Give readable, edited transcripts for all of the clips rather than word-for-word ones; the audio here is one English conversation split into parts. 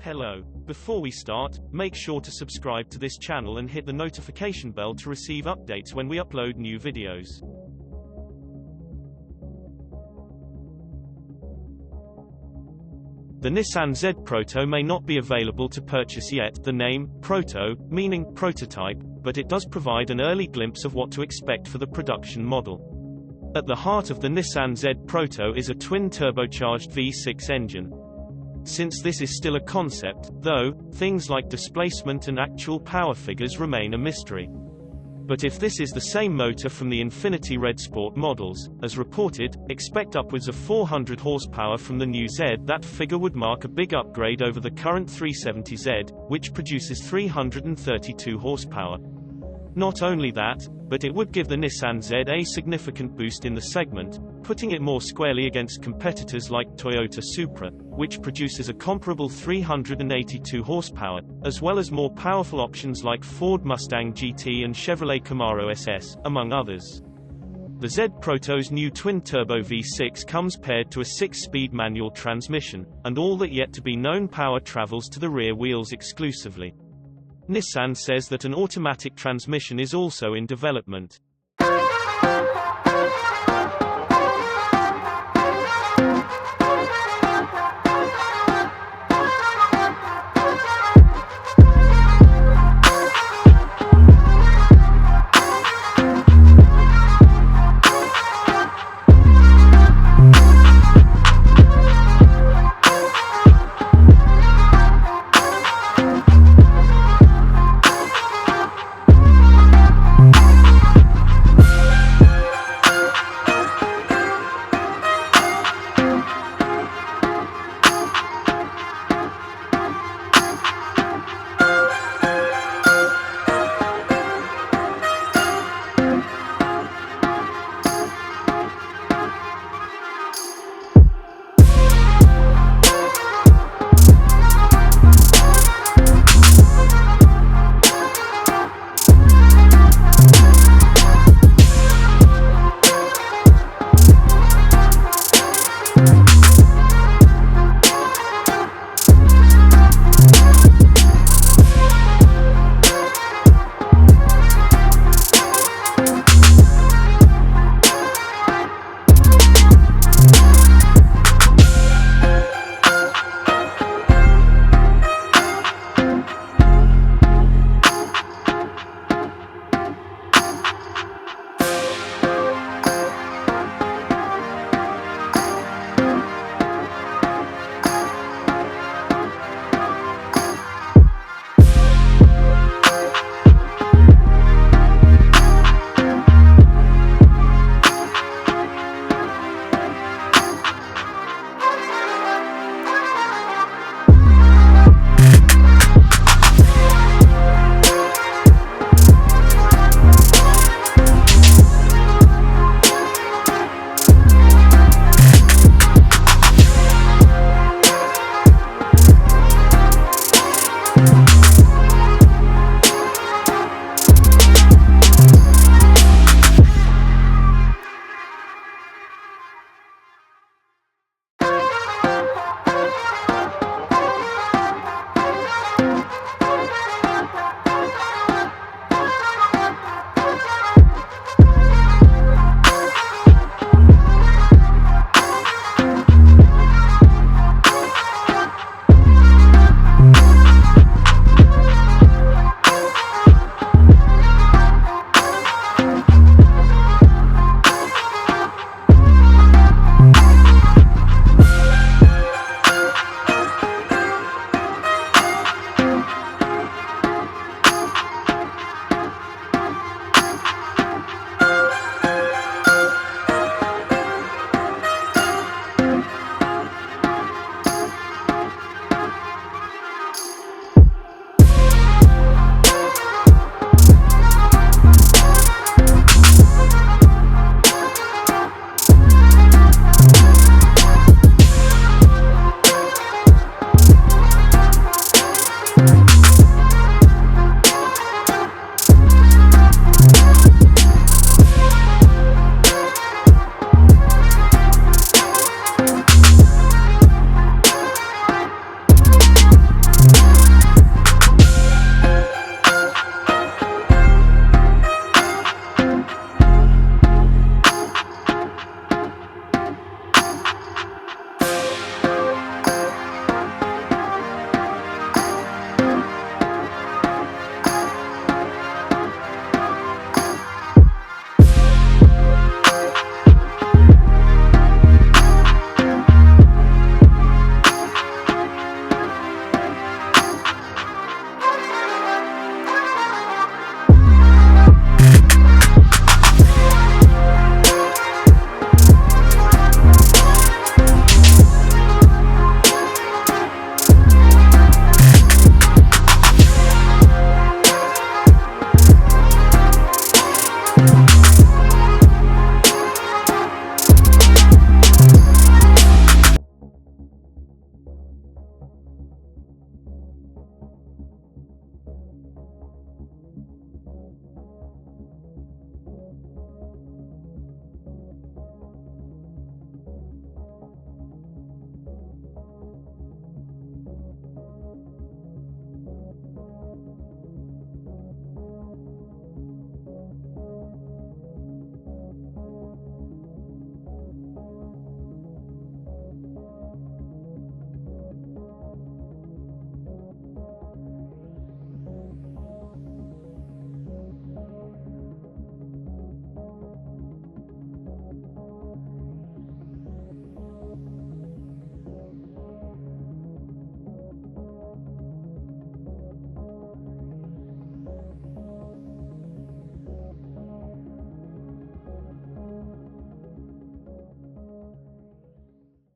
Hello. Before we start, make sure to subscribe to this channel and hit the notification bell to receive updates when we upload new videos. The Nissan Z Proto may not be available to purchase yet, the name, Proto, meaning prototype, but it does provide an early glimpse of what to expect for the production model. At the heart of the Nissan Z Proto is a twin-turbocharged V6 engine. Since this is still a concept, though, things like displacement and actual power figures remain a mystery. But if this is the same motor from the Infiniti Red Sport models, as reported, expect upwards of 400 horsepower from the new Z. That figure would mark a big upgrade over the current 370Z, which produces 332 horsepower. Not only that, but it would give the Nissan Z a significant boost in the segment, putting it more squarely against competitors like Toyota Supra, which produces a comparable 382 horsepower, as well as more powerful options like Ford Mustang GT and Chevrolet Camaro SS, among others. The Z Proto's new twin-turbo V6 comes paired to a 6-speed manual transmission, and all that yet to be known power travels to the rear wheels exclusively. Nissan says that an automatic transmission is also in development.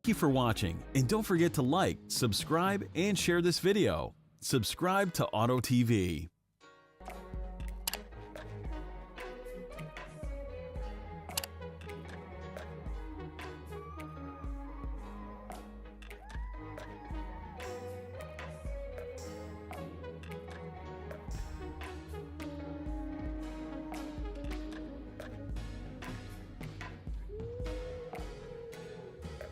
Thank you for watching, and don't forget to like, subscribe, and share this video. Subscribe to Auto TV.